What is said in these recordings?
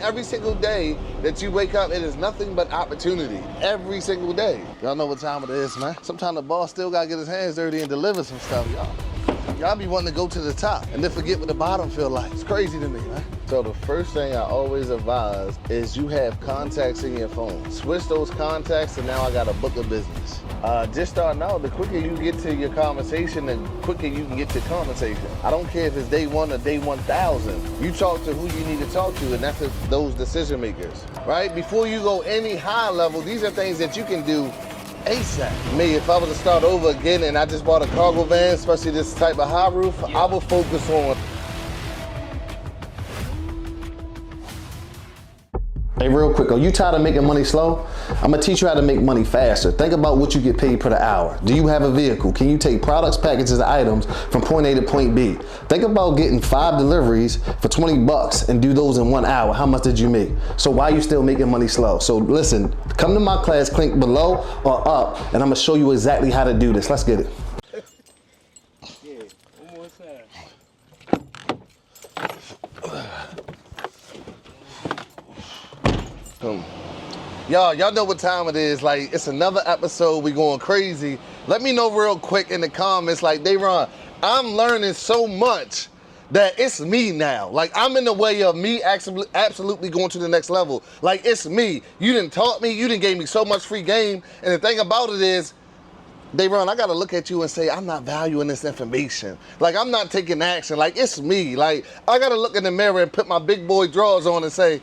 Every single day that you wake up, it is nothing but opportunity. Every single day. Y'all know what time it is, man. Sometimes the boss still gotta get his hands dirty and deliver some stuff, y'all. Y'all be wanting to go to the top and then forget what the bottom feel like. It's crazy to me, man. So the first thing I always advise is you have contacts in your phone. Switch those contacts and now I got a book of business. Just starting out, the quicker you get to your conversation, the quicker you can get to conversation. I don't care if it's day 1 or day 1,000. You talk to who you need to talk to, and that's those decision makers, right? Before you go any high level, these are things that you can do ASAP. Me, if I was to start over again and I just bought a cargo van, especially this type of high roof, I would focus on. Hey, real quick, are you tired of making money slow? I'm gonna teach you how to make money faster. Think about what you get paid per the hour. Do you have a vehicle? Can you take products, packages, items from point A to point B? Think about getting 5 deliveries for 20 bucks and do those in 1 hour. How much did you make? So why are you still making money slow? So listen, come to my class, click below or up, and I'm gonna show you exactly how to do this. Let's get it. Yeah, one more time. Y'all know what time it is. Like, it's another episode. We going crazy. Let me know real quick in the comments. Like, Dayron, I'm learning so much that it's me now. Like, I'm in the way of me absolutely going to the next level. Like, it's me. You done taught me. You done gave me so much free game. And the thing about it is, Dayron, I gotta look at you and say, I'm not valuing this information. Like, I'm not taking action. Like, it's me. Like, I gotta look in the mirror and put my big boy drawers on and say,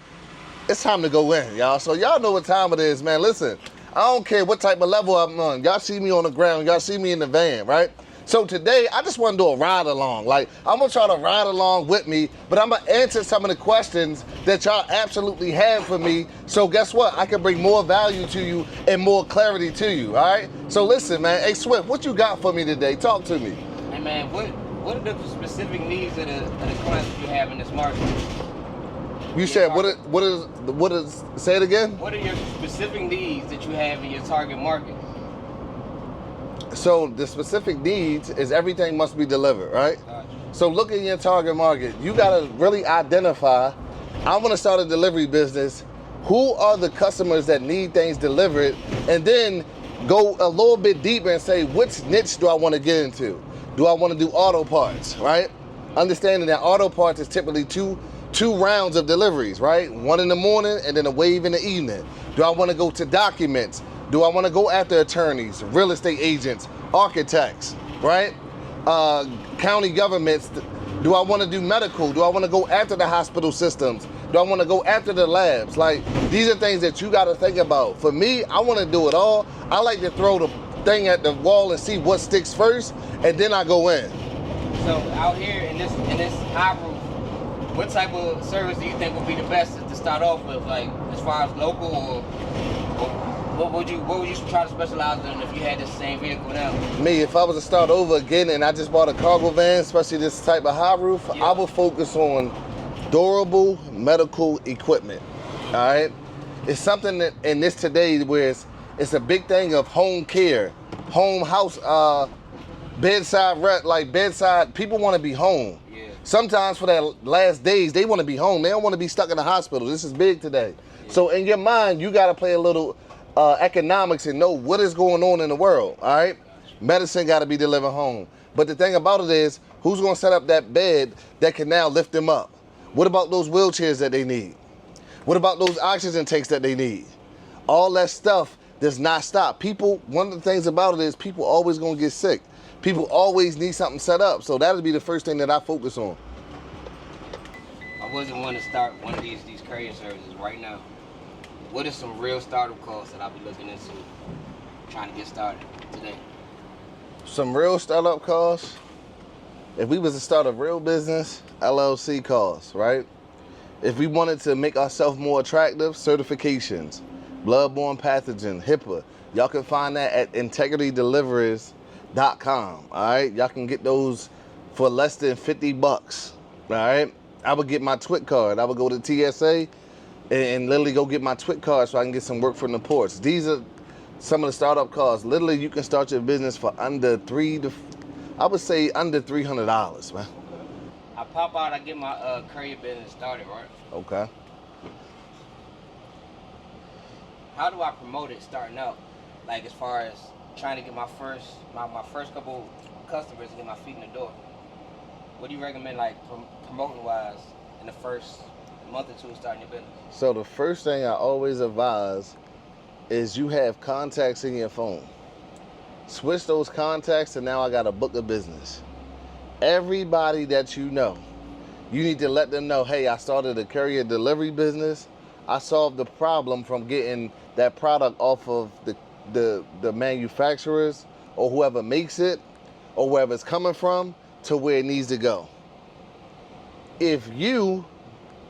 it's time to go in, y'all. So y'all know what time it is, man. Listen, I don't care what type of level I'm on. Y'all see me on the ground. Y'all see me in the van, right? So today, I just want to do a ride along. Like, I'm going to try to ride along with me, but I'm going to answer some of the questions that y'all absolutely have for me. So guess what? I can bring more value to you and more clarity to you, all right? So listen, man. Hey, Swift, what you got for me today? Talk to me. Hey, man, what are the specific needs of the clients that you have in this market? You said, what is, say it again? What are your specific needs that you have in your target market? So the specific needs is everything must be delivered, right? Gotcha. So look at your target market. You gotta really identify, I wanna start a delivery business. Who are the customers that need things delivered? And then go a little bit deeper and say, which niche do I wanna get into? Do I wanna do auto parts, right? Understanding that auto parts is typically two rounds of deliveries, right? One in the morning and then a wave in the evening. Do I want to go to documents? Do I want to go after attorneys, real estate agents, architects, right? County governments. Do I want to do medical? Do I want to go after the hospital systems? Do I want to go after the labs? Like, these are things that you got to think about. For me, I want to do it all. I like to throw the thing at the wall and see what sticks first, and then I go in. So out here in this high roof, what type of service do you think would be the best to start off with, like as far as local, or what would you try to specialize in if you had the same vehicle now? Me, if I was to start over again and I just bought a cargo van, especially this type of high roof, I would focus on durable medical equipment. All right, it's something that in this today where it's a big thing of home care, home house, bedside, bedside. People want to be home. Sometimes for that last days, they want to be home. They don't want to be stuck in the hospital. This is big today. Yeah. So in your mind, you got to play a little economics and know what is going on in the world, all right? Medicine got to be delivered home. But the thing about it is, who's going to set up that bed that can now lift them up? What about those wheelchairs that they need? What about those oxygen tanks that they need? All that stuff does not stop. People, one of the things about it is people always going to get sick. People always need something set up, so that'll be the first thing that I focus on. I wasn't want to start one of these courier services right now. What are some real startup costs that I'll be looking into trying to get started today? Some real startup costs? If we was to start a real business, LLC costs, right? If we wanted to make ourselves more attractive, certifications, bloodborne pathogen, HIPAA, y'all can find that at integritydeliveries.com, all right? Y'all can get those for less than 50 bucks, all right? I would get my TWIC card. I would go to TSA and literally go get my TWIC card so I can get some work from the ports. These are some of the startup costs. Literally, you can start your business for under $300, man. I pop out, I get my courier business started, right? Okay. how do I promote it starting out? Like as far as trying to get my first couple customers to get my feet in the door. What do you recommend, like promoting wise, in the first month or two of starting your business? So the first thing I always advise is you have contacts in your phone. Switch those contacts, and now I got a book of business. Everybody that you know, you need to let them know, hey, I started a courier delivery business. I solved the problem from getting that product off of the manufacturers or whoever makes it or wherever it's coming from to where it needs to go. If you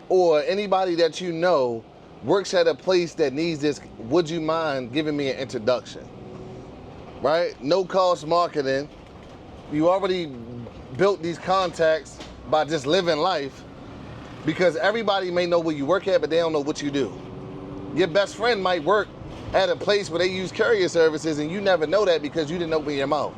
or anybody that you know works at a place that needs this, would you mind giving me an introduction? Right? No cost marketing. You already built these contacts by just living life, because everybody may know where you work at, but they don't know what you do. Your best friend might work at a place where they use courier services and you never know that because you didn't open your mouth.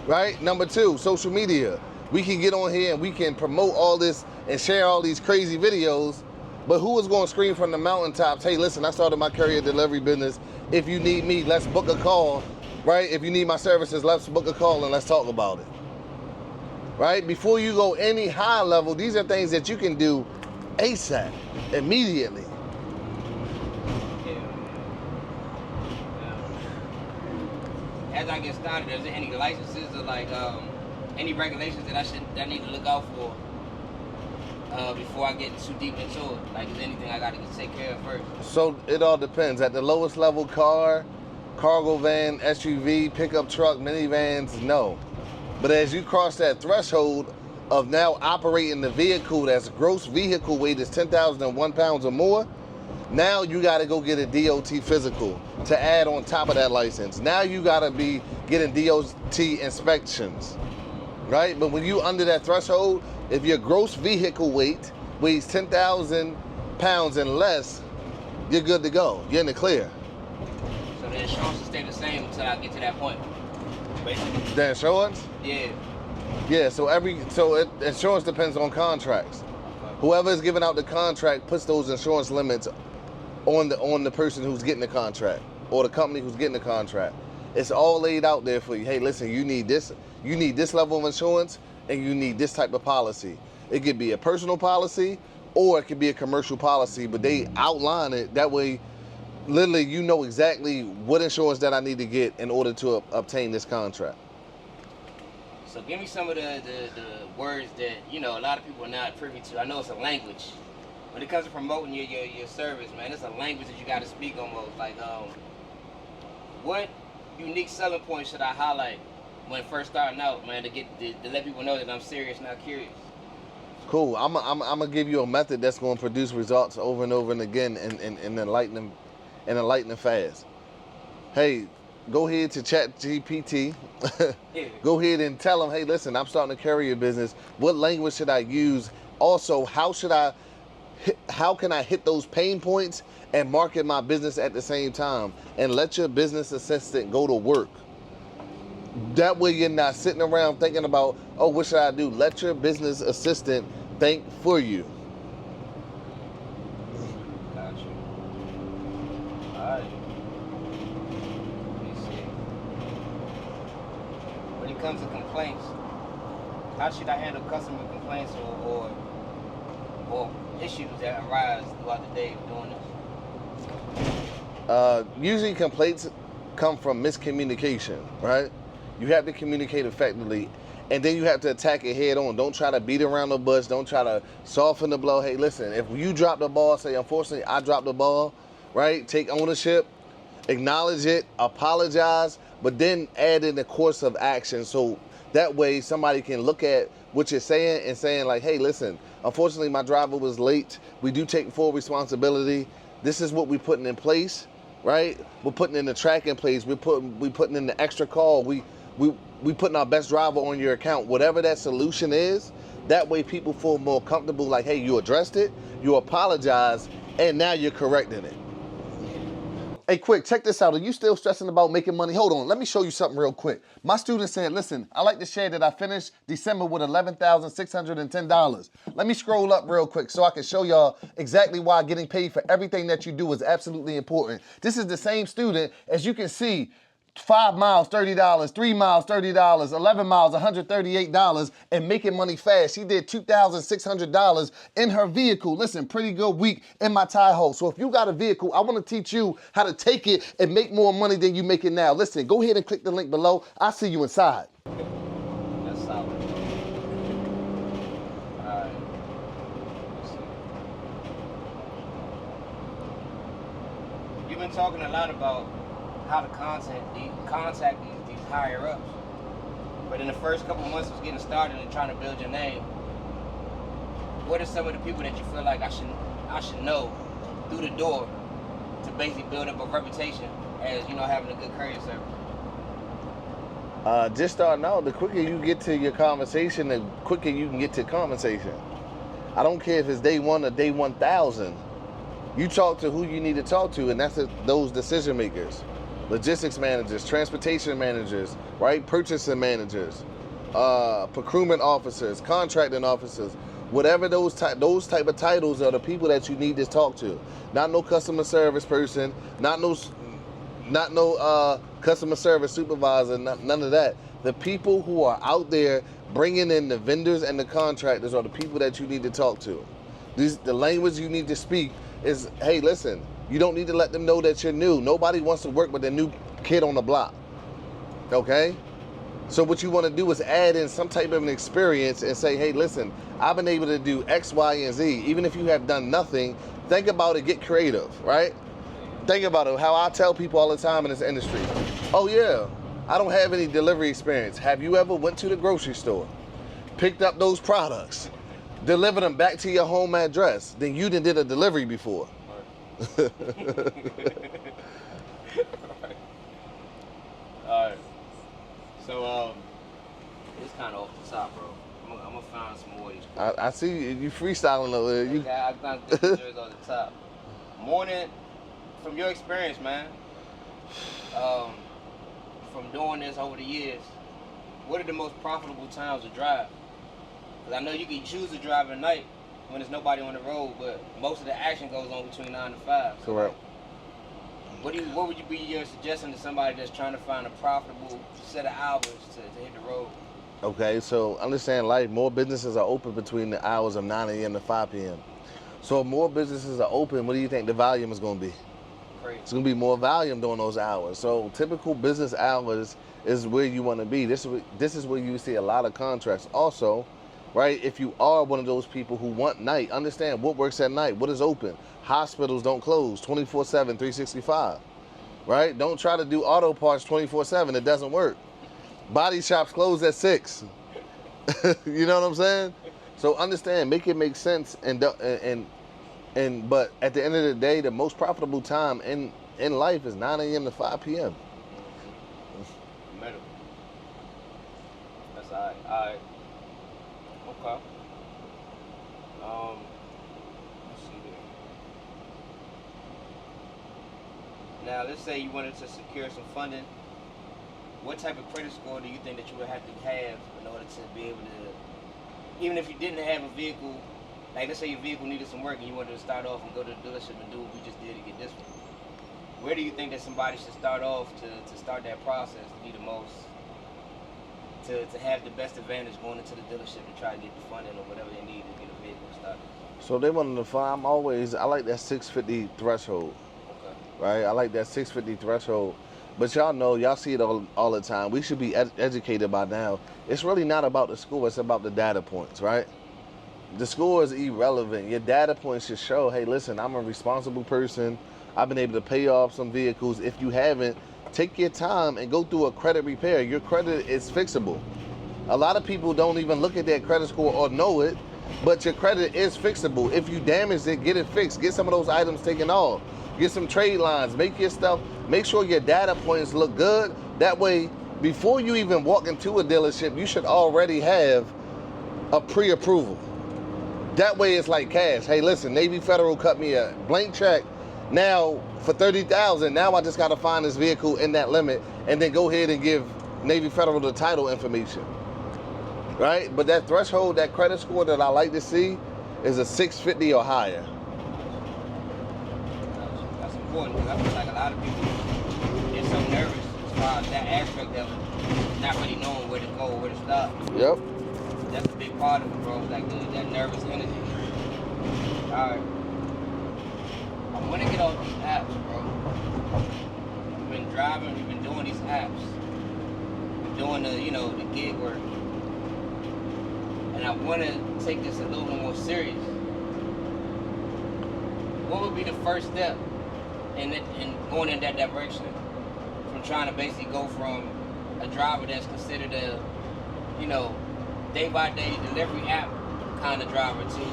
Right? Number two, social media. We can get on here and we can promote all this and share all these crazy videos, but who is going to scream from the mountaintops, hey, listen, I started my courier delivery business. If you need me, let's book a call, right? If you need my services, let's book a call and let's talk about it, right? Before you go any high level, these are things that you can do ASAP, immediately. As I get started, is there any licenses or like any regulations that I need to look out for before I get too deep into it? Like, is there anything I got to take care of first? So it all depends. At the lowest level, car, cargo van, SUV, pickup truck, minivans, no. But as you cross that threshold of now operating the vehicle that's gross vehicle weight is 10,001 pounds or more, now you got to go get a DOT physical to add on top of that license. Now you got to be getting DOT inspections, right? But when you under that threshold, if your gross vehicle weight weighs 10,000 pounds and less, you're good to go. You're in the clear. So the insurance will stay the same until I get to that point, basically. The insurance? Yeah. Yeah, insurance depends on contracts. Whoever is giving out the contract puts those insurance limits on the person who's getting the contract or the company who's getting the contract. It's all laid out there for you. Hey, listen, you need this level of insurance and you need this type of policy. It could be a personal policy or it could be a commercial policy, but they outline it that way. Literally, you know exactly what insurance that I need to get in order to obtain this contract. So give me some of the words that, you know, a lot of people are not privy to. I know it's a language. When it comes to promoting your service, man, it's a language that you got to speak almost. Like, what unique selling points should I highlight when first starting out, man, to let people know that I'm serious, not curious? Cool. I'm gonna give you a method that's gonna produce results over and over and again and enlightening fast. Hey, go ahead to ChatGPT. Yeah. Go ahead and tell them, hey, listen, I'm starting a courier business. What language should I use? Also, how can I hit those pain points and market my business at the same time? And let your business assistant go to work. That way you're not sitting around thinking about, oh, what should I do? Let your business assistant think for you. Gotcha. All right. Let me see. When it comes to complaints, how should I handle customer complaints or issues that arise throughout the day of doing this? Usually complaints come from miscommunication, right? You have to communicate effectively, and then you have to attack it head on. Don't try to beat around the bush. Don't try to soften the blow. Hey, listen, if you drop the ball, say, unfortunately, I dropped the ball, right? Take ownership, acknowledge it, apologize, but then add in the course of action. So that way somebody can look at what you're saying and saying like, hey, listen, unfortunately, my driver was late. We do take full responsibility. This is what we're putting in place, right? We're putting in the track in place. We're putting in the extra call. We putting our best driver on your account. Whatever that solution is, that way people feel more comfortable like, hey, you addressed it, you apologize, and now you're correcting it. Hey, quick, check this out. Are you still stressing about making money? Hold on, let me show you something real quick. My student said, listen, I like to share that I finished December with $11,610. Let me scroll up real quick so I can show y'all exactly why getting paid for everything that you do is absolutely important. This is the same student, as you can see, 5 miles, $30, 3 miles, $30, 11 miles, $138, and making money fast. She did $2,600 in her vehicle. Listen, pretty good week in my tie hole. So if you got a vehicle, I want to teach you how to take it and make more money than you making now. Listen, go ahead and click the link below. I'll see you inside. That's solid. Alright. Let's see. You've been talking a lot about how to contact these higher ups. But in the first couple months of getting started and trying to build your name, what are some of the people that you feel like I should know through the door to basically build up a reputation as, you know, having a good courier service? Just starting out, the quicker you get to your conversation, the quicker you can get to conversation. I don't care if it's day 1 or day 1,000. You talk to who you need to talk to, and that's those decision makers. Logistics managers, transportation managers, right? Purchasing managers, procurement officers, contracting officers, whatever those type of titles are the people that you need to talk to. Not no customer service person, not no customer service supervisor, none of that. The people who are out there bringing in the vendors and the contractors are the people that you need to talk to. The language you need to speak is, hey, listen, you don't need to let them know that you're new. Nobody wants to work with a new kid on the block, okay? So what you want to do is add in some type of an experience and say, hey, listen, I've been able to do X, Y, and Z. Even if you have done nothing, think about it, get creative, right? Think about it, how I tell people all the time in this industry. Oh yeah, I don't have any delivery experience. Have you ever went to the grocery store, picked up those products, delivered them back to your home address? Then you did a delivery before. All right. So it's kind of off the top, bro. I'm gonna find some more of these. I see you freestyling over there. I got the pictures on the top. Morning, from your experience, man. From doing this over the years, what are the most profitable times to drive? Because I know you can choose to drive at night when there's nobody on the road, but most of the action goes on between 9 to 5. So correct. What would you be your suggestion to somebody that's trying to find a profitable set of hours to hit the road? Okay, so understand life, more businesses are open between the hours of 9 a.m. to 5 p.m. So if more businesses are open, what do you think the volume is going to be? Crazy. It's going to be more volume during those hours. So typical business hours is where you want to be. This is where you see a lot of contracts. Also, right, if you are one of those people who want night, understand what works at night, what is open. Hospitals don't close 24/7, 365, right? Don't try to do auto parts 24/7, it doesn't work. Body shops close at 6. You know what I'm saying? So understand, make it make sense, but at the end of the day, the most profitable time in life is 9 a.m. to 5 p.m. Middle. That's all right. Okay. Let's see here. Now, let's say you wanted to secure some funding. What type of credit score do you think that you would have to have in order to be able to, even if you didn't have a vehicle, like let's say your vehicle needed some work and you wanted to start off and go to the dealership and do what we just did to get this one. Where do you think that somebody should start off to start that process to be the most, to have the best advantage going into the dealership to try to get the funding or whatever they need to get a vehicle started? So they wanted to find, I like that 650 threshold. Okay. Right? I like that 650 threshold. But y'all know, y'all see it all the time. We should be educated by now. It's really not about the score, it's about the data points, right? The score is irrelevant. Your data points should show, hey, listen, I'm a responsible person. I've been able to pay off some vehicles. If you haven't, take your time and go through a credit repair. Your credit is fixable. A lot of people don't even look at their credit score or know it, but your credit is fixable. If you damage it, get it fixed. Get some of those items taken off. Get some trade lines. Make your stuff, make sure your data points look good. That way, before you even walk into a dealership, you should already have a pre-approval. That way it's like cash. Hey, listen, Navy Federal cut me a blank check Now, for 30,000, now I just gotta find this vehicle in that limit and then go ahead and give Navy Federal the title information, right? But that threshold, that credit score that I like to see is a 650 or higher. That's important because I feel like a lot of people get so nervous as far as that aspect of it, not really knowing where to go, where to stop. Yep. That's a big part of it, bro. Like that nervous energy. All right. I want to get off these apps, bro. We've been driving, we've been doing these apps, we're doing the gig work, and I want to take this a little bit more serious. What would be the first step in going in that direction? From trying to basically go from a driver that's considered a, day-by-day delivery app kind of driver to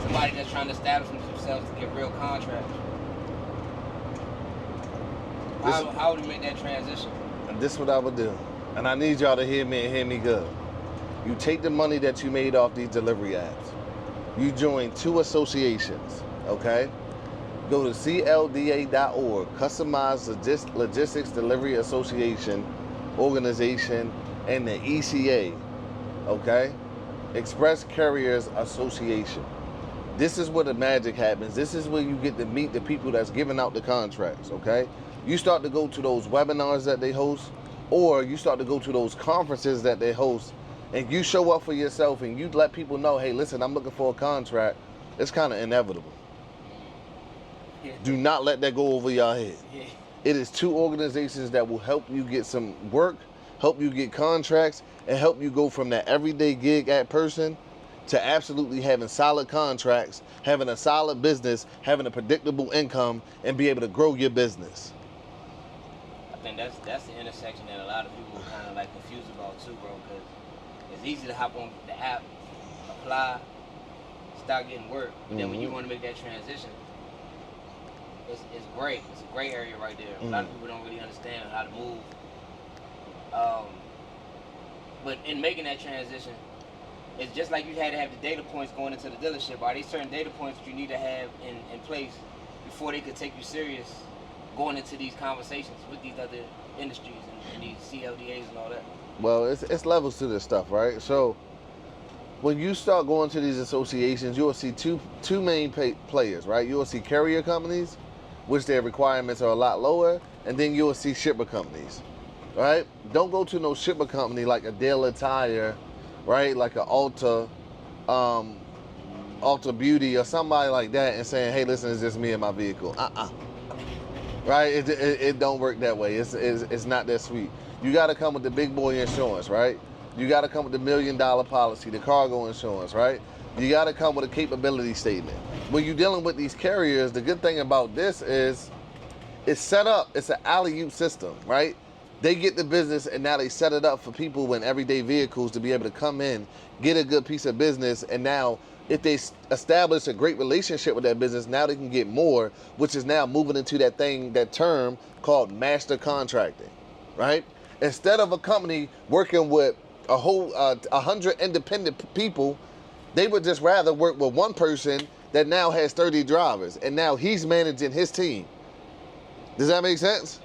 somebody that's trying to establish themselves to get real contracts. How would you make that transition? And this is what I would do. And I need y'all to hear me and hear me good. You take the money that you made off these delivery apps. You join 2 associations, okay? Go to CLDA.org, Customized Logistics Delivery Association, Organization, and the ECA, okay? Express Carriers Association. This is where the magic happens. This is where you get to meet the people that's giving out the contracts, okay? You start to go to those webinars that they host, or you start to go to those conferences that they host, and you show up for yourself and you let people know, hey, listen, I'm looking for a contract. It's kind of inevitable. Yeah. Do not let that go over your head. Yeah. It is 2 organizations that will help you get some work, help you get contracts, and help you go from that everyday gig at person to absolutely having solid contracts, having a solid business, having a predictable income, and be able to grow your business. I think that's the intersection that a lot of people are kind of like confused about too, bro. Because it's easy to hop on the app, apply, start getting work, but then when you want to make that transition, it's great. It's a gray area right there. A lot of people don't really understand how to move. But in making that transition, it's just like you had to have the data points going into the dealership. Are there certain data points that you need to have in place before they could take you serious going into these conversations with these other industries and these CLDAs and all that? Well, it's levels to this stuff, right? So when you start going to these associations, you'll see two main players, right? You'll see carrier companies, which their requirements are a lot lower, and then you'll see shipper companies, right? Don't go to no shipper company like a Daily Tire, right? Like an Ulta Beauty or somebody like that and saying, hey, listen, it's just me and my vehicle. Right? It don't work that way. It's not that sweet. You got to come with the big boy insurance, right? You got to come with the $1 million policy, the cargo insurance, right? You got to come with a capability statement. When you're dealing with these carriers, the good thing about this is it's set up. It's an alley-oop system, right? They get the business and now they set it up for people in everyday vehicles to be able to come in, get a good piece of business, and now if they establish a great relationship with that business, now they can get more, which is now moving into that term called master contracting, right? Instead of a company working with a whole 100 independent people, they would just rather work with one person that now has 30 drivers, and now he's managing his team. Does that make sense?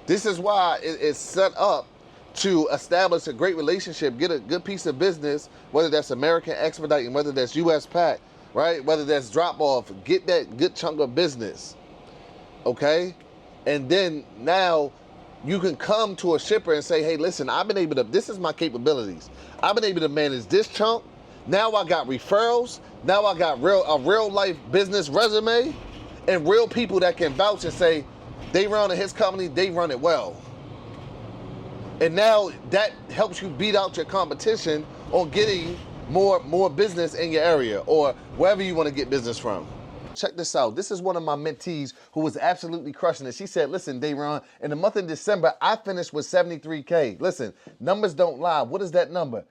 This is why it's set up to establish a great relationship, get a good piece of business, whether that's American Expediting, whether that's US Pack, right? Whether that's drop off, get that good chunk of business, okay? And then now you can come to a shipper and say, hey, listen, this is my capabilities. I've been able to manage this chunk. Now I got referrals. Now I got a real life business resume and real people that can vouch and say, they run his company, they run it well. And now that helps you beat out your competition on getting more business in your area or wherever you want to get business from. Check this out. This is one of my mentees who was absolutely crushing it. She said, listen, Dayron, in the month of December, I finished with 73K. Listen, numbers don't lie. What is that number?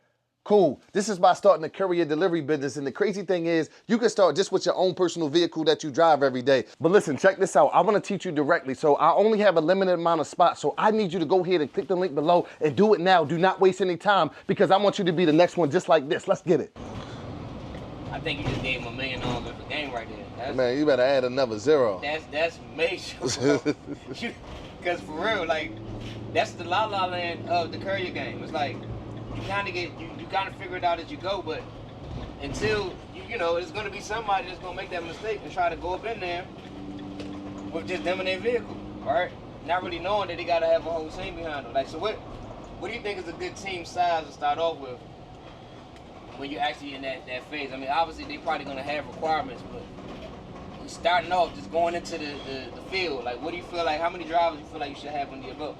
Cool. This is by starting a courier delivery business. And the crazy thing is, you can start just with your own personal vehicle that you drive every day. But listen, check this out. I want to teach you directly. So I only have a limited amount of spots. So I need you to go ahead and click the link below and do it now. Do not waste any time because I want you to be the next one just like this. Let's get it. I think you just gave him $1 million worth of game right there. Man, you better add another zero. That's major, bro. Because for real, like, that's the la-la land of the courier game. It's like, you kind of figure it out as you go, but until, you know, it's going to be somebody that's going to make that mistake and try to go up in there with just them in their vehicle, right? Not really knowing that they got to have a whole team behind them. Like, so what do you think is a good team size to start off with when you're actually in that phase? I mean, obviously, they probably going to have requirements, but starting off, just going into the field, like, what do you feel like, how many drivers you feel like you should have under your belt?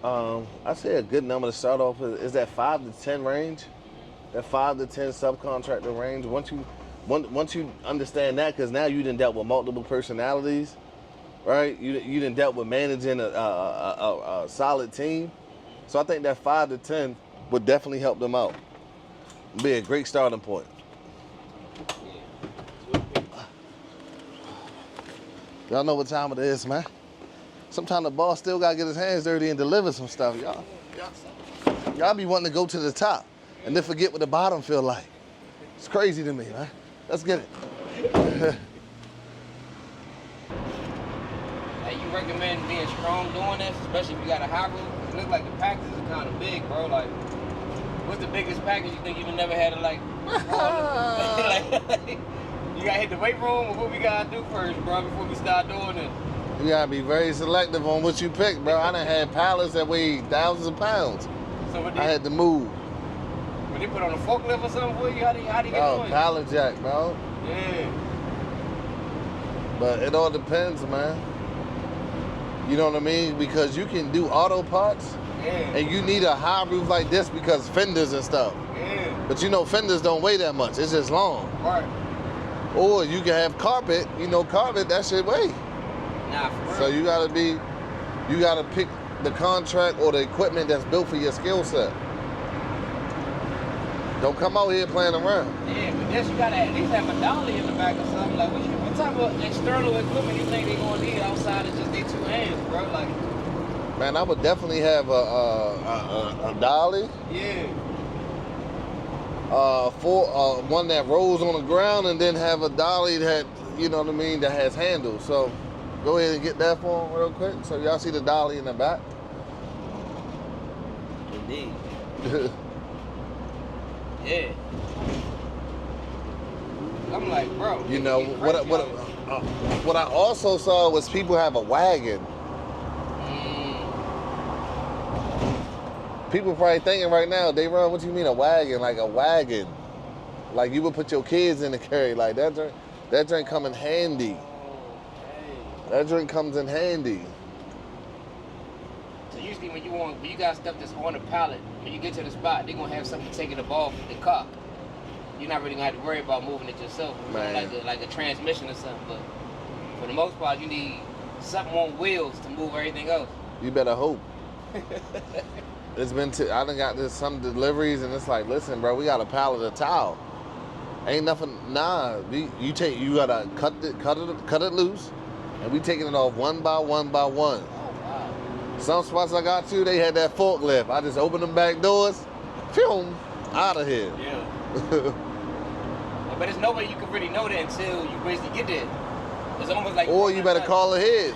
I'd say a good number to start off with is that 5 to 10 range. That 5 to 10 subcontractor range. Once you understand that, because now you done dealt with multiple personalities, right? You done dealt with managing a solid team. So I think that 5 to 10 would definitely help them out. Be a great starting point. Y'all know what time it is, man. Sometimes the boss still gotta get his hands dirty and deliver some stuff, y'all be wanting to go to the top and then forget what the bottom feel like. It's crazy to me, man. Let's get it. Hey, you recommend being strong doing this, especially if you got a high roof? It looks like the packages are kind of big, bro. Like, what's the biggest package you think you've never had to, like, you gotta hit the weight room, or what we gotta do first, bro, before we start doing it? You gotta be very selective on what you pick, bro. I done had pallets that weighed thousands of pounds. So I had to move. When they put on a forklift or something for you, how do you get doing? Pallet jack, bro. Yeah. But it all depends, man. You know what I mean? Because you can do auto parts, and you need a high roof like this because fenders and stuff. Yeah. But you know, fenders don't weigh that much. It's just long. Right. Or you can have carpet. You know, carpet, that shit weigh. Nah, for real. So you gotta pick the contract or the equipment that's built for your skill set. Don't come out here playing around. Yeah, but this you gotta at least have a dolly in the back or something. Like, what type of external equipment you think they gonna need outside of just their 2 hands, bro? Like, man, I would definitely have a dolly. Yeah. One that rolls on the ground, and then have a dolly that, you know what I mean, that has handles. So go ahead and get that for them real quick. So y'all see the dolly in the back. Indeed. Yeah. I'm like, bro. You know what I also saw was people have a wagon. People probably thinking right now, they run, what you mean a wagon? Like a wagon. Like you would put your kids in the carry. Like that drink come in handy. That drink comes in handy. So usually when you got stuff that's on a pallet, when you get to the spot, they're gonna have something taking it off the car. You're not really gonna have to worry about moving it yourself. Like a transmission or something, but for the most part you need something on wheels to move everything else. You better hope. It's been I done got some deliveries, and it's like, listen, bro, we got a pallet of towel. Ain't nothing. Nah, you gotta cut it loose, and we taking it off one by one by one. Oh wow. Some spots I got to, they had that forklift. I just opened them back doors, phew, out of here. Yeah. But there's no way you can really know that until you basically get there. It's almost like. Or you better call ahead.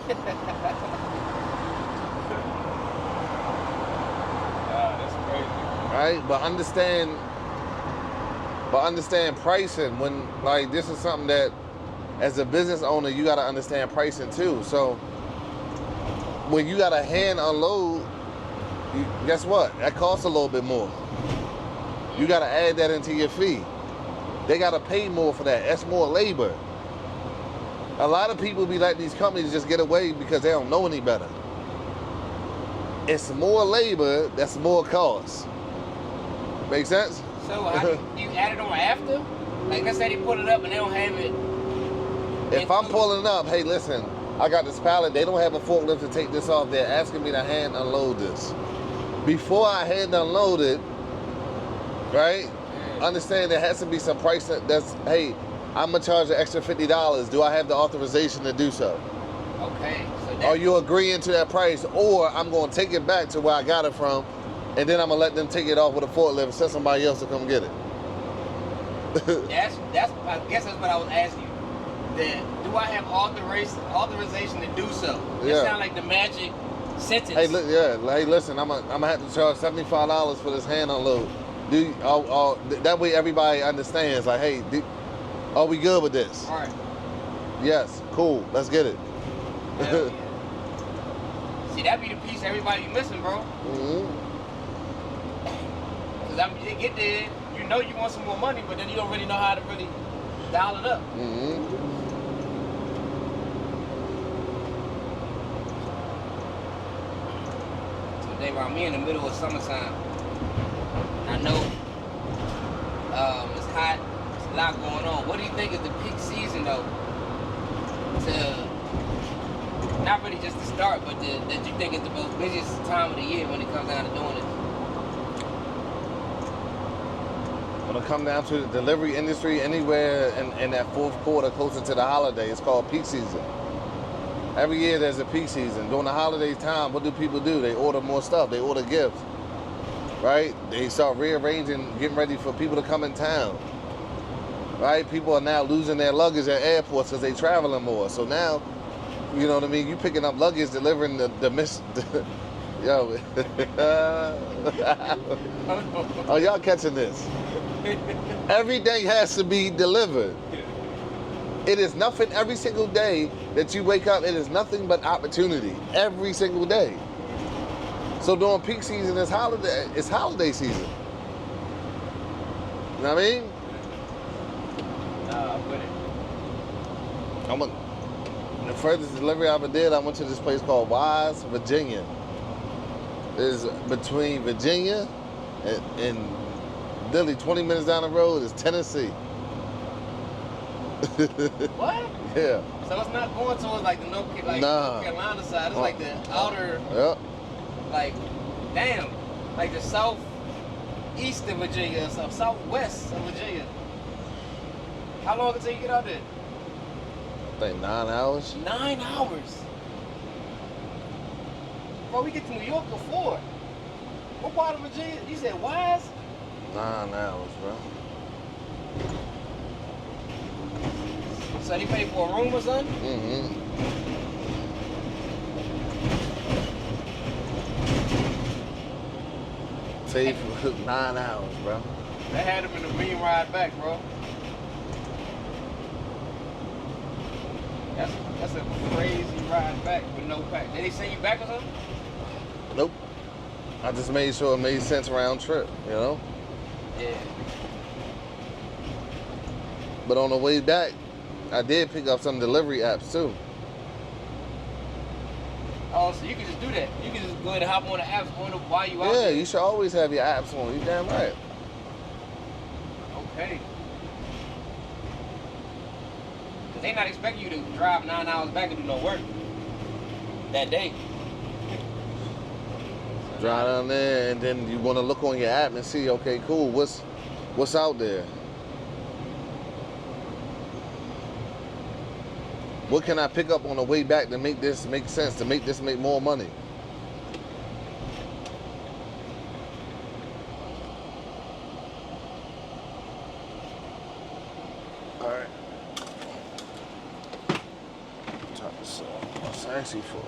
Right, but understand pricing. When, like, this is something that, as a business owner, you got to understand pricing too. So when you got to hand unload, guess what? That costs a little bit more. You got to add that into your fee. They got to pay more for that. That's more labor. A lot of people be letting these companies just get away because they don't know any better. It's more labor, that's more cost. Make sense? So how do you add it on after? Like, let's say they put it up and they don't have it. If I'm pulling up, hey, listen, I got this pallet. They don't have a forklift to take this off. They're asking me to hand unload this. Before I hand unload it, right? Understand there has to be some price that's, hey, I'm gonna charge an extra $50. Do I have the authorization to do so? Okay. So are you agreeing to that price, or I'm gonna take it back to where I got it from, and then I'm gonna let them take it off with a forklift and send somebody else to come get it. That's I guess that's what I was asking you. That do I have authorization to do so? It sounds like the magic sentence. Hey, hey, listen, I'm gonna have to charge $75 for this hand unload. That way everybody understands. Like, hey, are we good with this? All right. Yes, cool. Let's get it. Yeah. See, that be the piece everybody missing, bro. Cause you get there, you know you want some more money, but then you don't really know how to really dial it up. So they around me in the middle of summertime. I know it's hot, there's a lot going on. What do you think is the peak season though? To not really just to start, but that you think is the most busiest time of the year when it comes down to doing it? When it comes down to the delivery industry, anywhere in that fourth quarter closer to the holiday, it's called peak season. Every year there's a peak season. During the holiday time, what do people do? They order more stuff. They order gifts, right? They start rearranging, getting ready for people to come in town, right? People are now losing their luggage at airports because they traveling more. So now, you know what I mean? You picking up luggage, delivering yo. Oh, y'all catching this? Everything has to be delivered. It is nothing every single day that you wake up. It is nothing but opportunity every single day. So during peak season, it's holiday season. You know what I mean? I'm with it. The furthest delivery I ever did, I went to this place called Wise, Virginia. It's between Virginia and literally 20 minutes down the road is Tennessee. What? Yeah. So it's not going towards like the North Carolina side. It's like the outer. Yep. Like, damn. Like the southeast of Virginia or something, southwest of Virginia. How long did it take you to get out there? I think 9 hours. 9 hours. Bro, we get to New York before. What part of Virginia? You said Wise? 9 hours, bro. So they pay for a room or something? Paid for 9 hours, bro. They had him in the mean ride back, bro. That's a crazy ride back with no pack. Did they send you back or something? Nope. I just made sure it made sense round trip, you know? Yeah. But on the way back, I did pick up some delivery apps too. Oh, so you can just do that. You can just go ahead and hop on the apps while you out Yeah, there. you should always have your apps on. You damn right. Okay. Cause they not expecting you to drive 9 hours back and do no work that day. Drive down there, and then you want to look on your app and see, okay, cool, what's out there? What can I pick up on the way back to make this make sense, to make this make more money? All right. Top this off. It's actually for.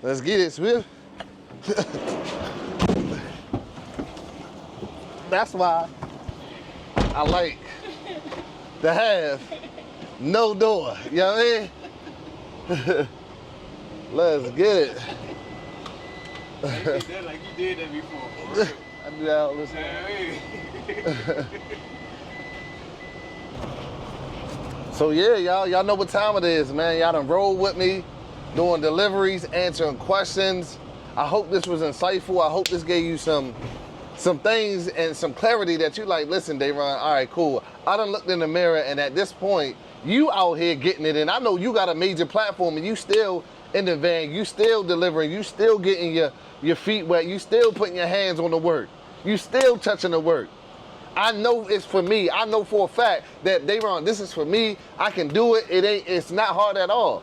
Let's get it, Swift. That's why I like to have no door. You know what I mean? Let's get it. You did that like you did that before. I do that all the time. So yeah, y'all know what time it is, man. Y'all done roll with me, doing deliveries, answering questions. I hope this was insightful. I hope this gave you some things and some clarity that you like, listen, Dayron, all right, cool. I done looked in the mirror, and at this point, you out here getting it in. I know you got a major platform, and you still in the van, you still delivering, you still getting your feet wet, you still putting your hands on the work, you still touching the work. I know it's for me. I know for a fact that Dayron, this is for me. I can do it. It's not hard at all.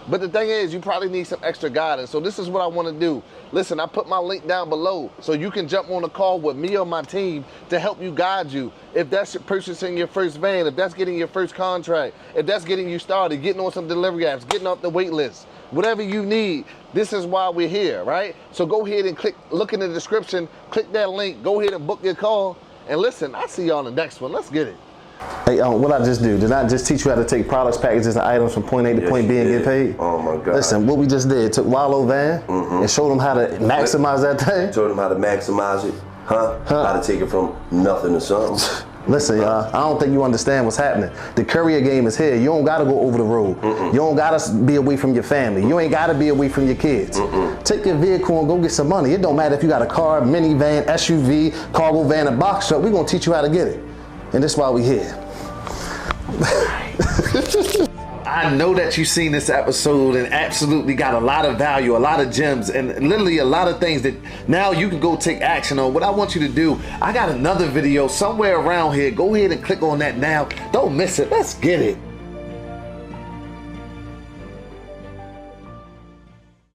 But the thing is, you probably need some extra guidance. So this is what I want to do. Listen, I put my link down below so you can jump on a call with me or my team to help you guide you. If that's purchasing your first van, if that's getting your first contract, if that's getting you started, getting on some delivery apps, getting off the wait list, whatever you need, this is why we're here, right? So go ahead and look in the description, click that link, go ahead and book your call. And listen, I'll see y'all on the next one. Let's get it. Hey, what I just do? Did I just teach you how to take products, packages, and items from point A to point B and get paid? Oh my God. Listen, what we just did, took Wallow Van and showed them how to maximize that thing. Showed them how to maximize it, How to take it from nothing to something. Listen, y'all, I don't think you understand what's happening. The courier game is here. You don't gotta go over the road. You don't gotta be away from your family. You ain't gotta be away from your kids. Take your vehicle and go get some money. It don't matter if you got a car, minivan, SUV, cargo van, a box truck. We're gonna teach you how to get it. And that's why we here. I know that you've seen this episode and absolutely got a lot of value, a lot of gems, and literally a lot of things that now you can go take action on. What I want you to do, I got another video somewhere around here. Go ahead and click on that now. Don't miss it. Let's get it.